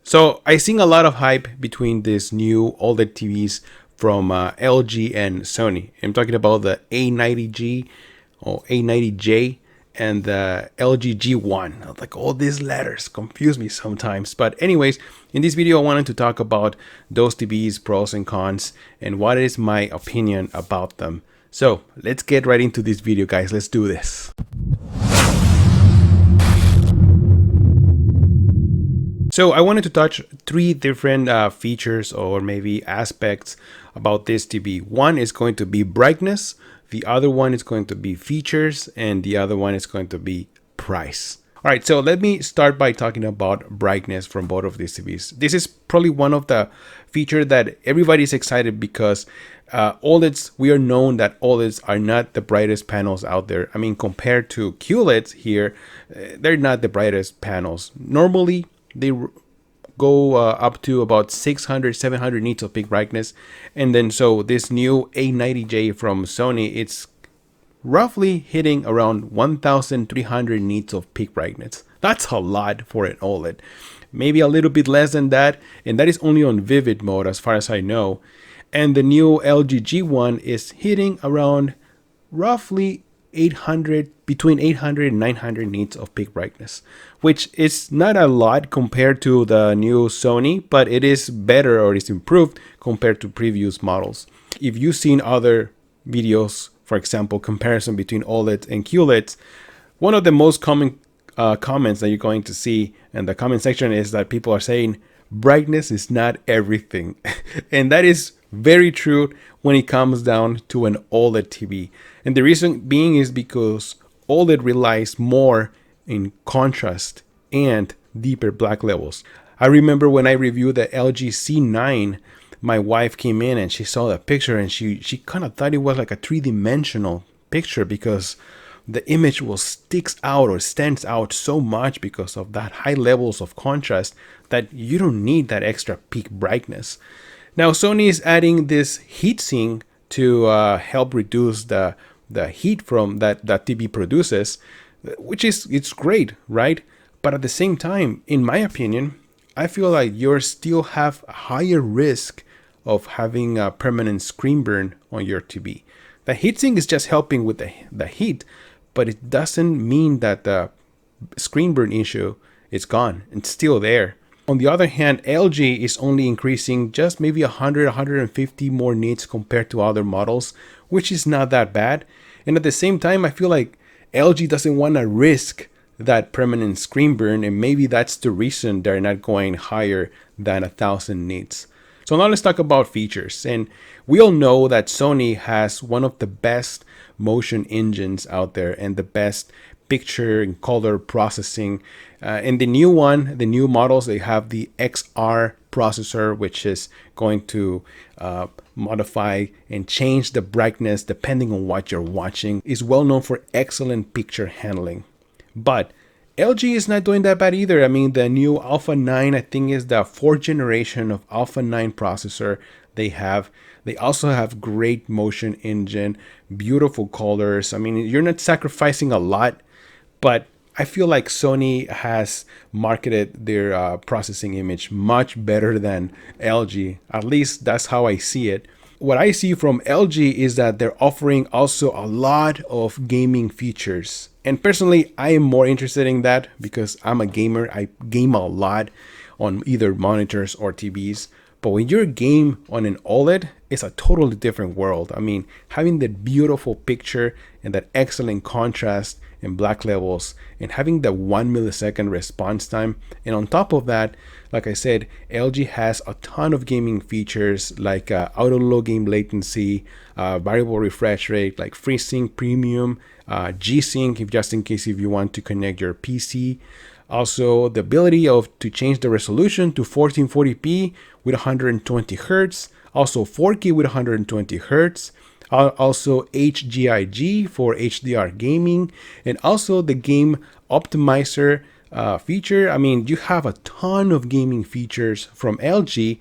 So I seen a lot of hype between these new OLED TVs from LG and Sony. I'm talking about the A90G or A90J and the LG G1. Like, all these letters confuse me sometimes. But anyways, in this video, I wanted to talk about those TVs, pros and cons, and what is my opinion about them. So let's get right into this video, guys. Let's do this. So I wanted to touch three different features or maybe aspects about this TV. One is going to be brightness, the other one is going to be features, and the other one is going to be price. All right, so let me start by talking about brightness from both of these TVs. This is probably one of the features that everybody's excited because OLEDs, we are known that OLEDs are not the brightest panels out there. I mean, compared to QLEDs here, they're not the brightest panels. Normally, they go up to about 600, 700 nits of peak brightness. And then so this new A90J from Sony, it's roughly hitting around 1300 nits of peak brightness. That's a lot for an OLED. Maybe a little bit less than that. And that is only on vivid mode as far as I know. And the new LG G1 is hitting around roughly between 800 and 900 nits of peak brightness, which is not a lot compared to the new Sony, but it is better or is improved compared to previous models. If you've seen other videos, for example, comparison between OLEDs and QLEDs, one of the most common comments that you're going to see in the comment section is that people are saying brightness is not everything. And that is very true when it comes down to an OLED TV. And the reason being is because OLED relies more in contrast and deeper black levels. I remember when I reviewed the LG C9, my wife came in and she saw the picture and she kind of thought it was like a three-dimensional picture because the image sticks out or stands out so much because of that high levels of contrast that you don't need that extra peak brightness. Now Sony is adding this heatsink to help reduce the heat from that TV produces, which it's great, right? But at the same time, in my opinion, I feel like you still have a higher risk of having a permanent screen burn on your TV. The heatsink is just helping with the heat, but it doesn't mean that the screen burn issue is gone. It's still there. On the other hand, LG is only increasing just maybe 100, 150 more nits compared to other models, which is not that bad. And at the same time, I feel like LG doesn't want to risk that permanent screen burn, and maybe that's the reason they're not going higher than 1000 nits. So now let's talk about features. And we all know that Sony has one of the best motion engines out there and the best picture and color processing. And the new models, they have the XR processor, which is going to modify and change the brightness depending on what you're watching. Is well known for excellent picture handling. But LG is not doing that bad either. I mean, the new Alpha 9, I think, is the 4th generation of Alpha 9 processor they have. They also have great motion engine, beautiful colors. I mean, you're not sacrificing a lot, but I feel like Sony has marketed their processing image much better than LG. At least that's how I see it. What I see from LG is that they're offering also a lot of gaming features. And personally, I am more interested in that because I'm a gamer. I game a lot on either monitors or TVs. But when you're game on an OLED, it's a totally different world. I mean, having that beautiful picture and that excellent contrast and black levels and having the 1 millisecond response time. And on top of that, like I said, LG has a ton of gaming features like auto low game latency, variable refresh rate, like FreeSync Premium, G-Sync, just in case if you want to connect your PC. Also, the ability to change the resolution to 1440p with 120 Hz. Also 4K with 120 Hz. Also HGIG for HDR gaming. And also the game optimizer feature. I mean, you have a ton of gaming features from LG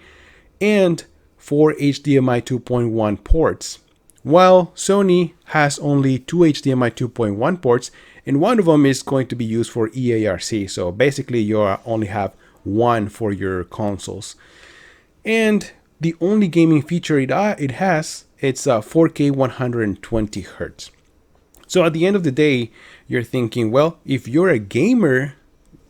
and 4 HDMI 2.1 ports. While Sony has only 2 HDMI 2.1 ports, and one of them is going to be used for EARC. So basically you only have one for your consoles. And the only gaming feature it has, it's 4K 120 Hertz. So at the end of the day, you're thinking, well, if you're a gamer,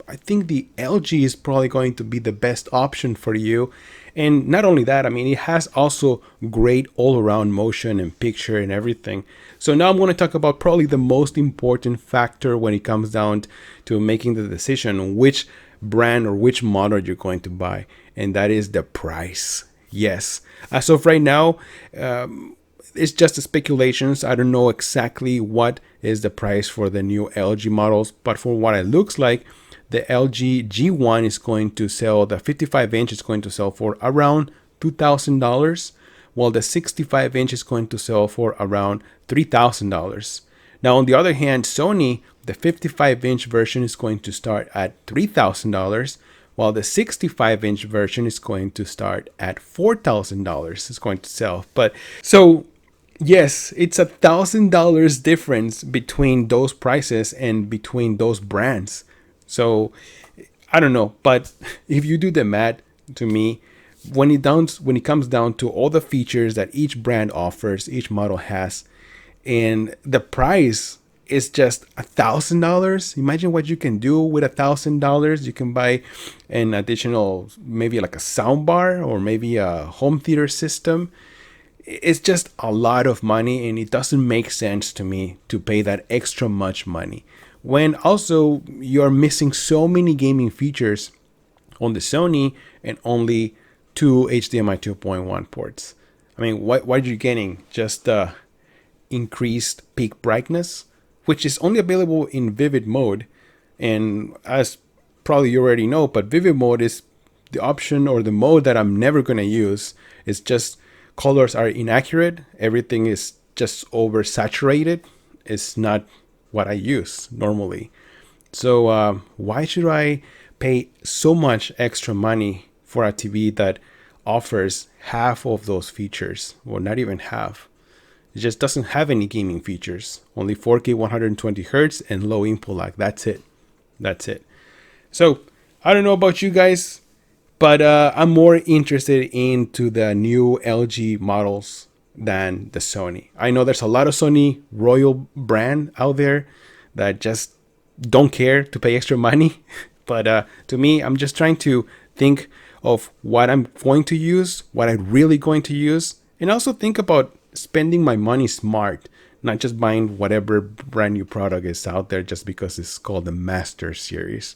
I think the LG is probably going to be the best option for you. And not only that, I mean, it has also great all-around motion and picture and everything. So now I'm going to talk about probably the most important factor when it comes down to making the decision which brand or which model you're going to buy, and that is the price. Yes, as of right now, it's just speculations. I don't know exactly what is the price for the new LG models, but for what it looks like, the LG G1 is going to sell, the 55-inch is going to sell for around $2,000, while the 65-inch is going to sell for around $3,000. Now, on the other hand, Sony, the 55-inch version is going to start at $3,000, while the 65-inch version is going to start at $4,000. It's going to sell. But so, yes, it's $1,000 difference between those prices and between those brands. So I don't know, but if you do the math, to me, when it comes down to all the features that each brand offers, each model has, and the price is just $1,000. Imagine what you can do with $1,000. You can buy an additional, maybe like a sound bar or maybe a home theater system. It's just a lot of money, and it doesn't make sense to me to pay that extra much money, when also you're missing so many gaming features on the Sony and only 2 HDMI 2.1 ports. I mean, what are you getting? Just increased peak brightness, which is only available in vivid mode. And as probably you already know, but vivid mode is the option or the mode that I'm never going to use. It's just colors are inaccurate. Everything is just oversaturated. It's not what I use normally. So why should I pay so much extra money for a TV that offers half of those features, or not even half? It just doesn't have any gaming features. Only 4K 120 Hertz and low input lag. That's it. That's it. So I don't know about you guys, but I'm more interested into the new LG models than the Sony. I know there's a lot of Sony Royal brand out there that just don't care to pay extra money. But to me, I'm just trying to think of what I'm going to use, what I'm really going to use, and also think about spending my money smart, not just buying whatever brand new product is out there just because it's called the Master Series.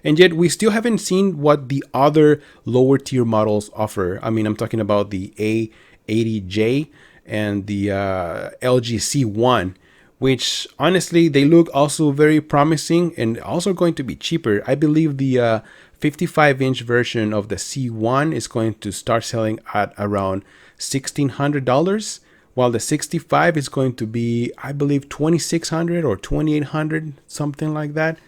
And yet we still haven't seen what the other lower tier models offer. I mean, I'm talking about the A90J and the LG C1, which honestly, they look also very promising and also going to be cheaper. I believe the 55-inch version of the C1 is going to start selling at around $1,600, while the 65 is going to be, I believe, $2,600 or $2,800, something like that.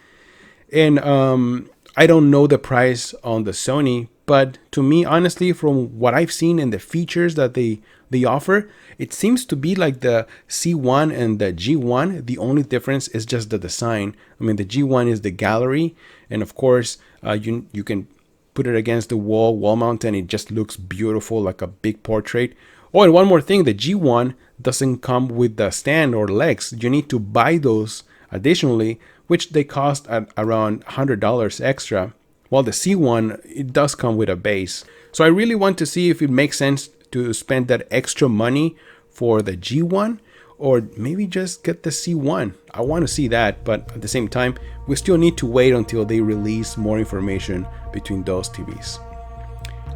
And I don't know the price on the Sony, but to me, honestly, from what I've seen and the features that they offer, it seems to be like the C1 and the G1. The only difference is just the design. I mean, the G1 is the gallery, and of course, you can put it against the wall mount, and it just looks beautiful, like a big portrait. Oh, and one more thing, the G1 doesn't come with the stand or legs. You need to buy those additionally, which they cost at around $100 extra, while the C1, it does come with a base. So I really want to see if it makes sense to spend that extra money for the G1, or maybe just get the C1. I want to see that, but at the same time, we still need to wait until they release more information between those TVs.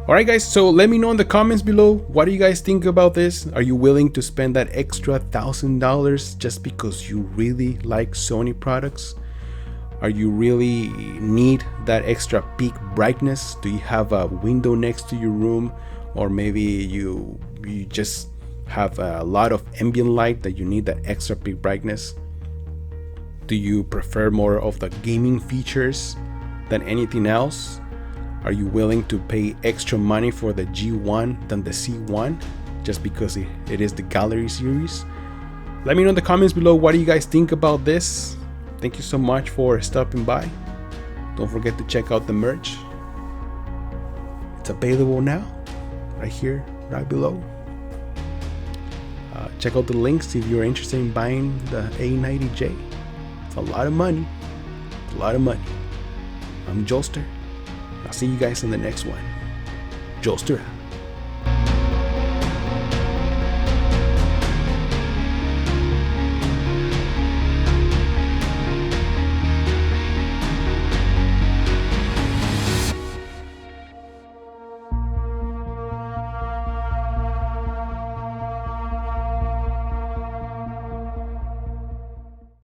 Alright guys, so let me know in the comments below, what do you guys think about this? Are you willing to spend that extra $1,000 just because you really like Sony products? Are you really need that extra peak brightness? Do you have a window next to your room? Or maybe you just have a lot of ambient light that you need that extra peak brightness? Do you prefer more of the gaming features than anything else? Are you willing to pay extra money for the G1 than the C1 just because it is the gallery series? Let me know in the comments below, what do you guys think about this? Thank you so much for stopping by. Don't forget to check out the merch. It's available now, right here, right below. Check out the links if you're interested in buying the A90J. It's a lot of money. It's a lot of money. I'm Jolster. I'll see you guys in the next one. Jolster out.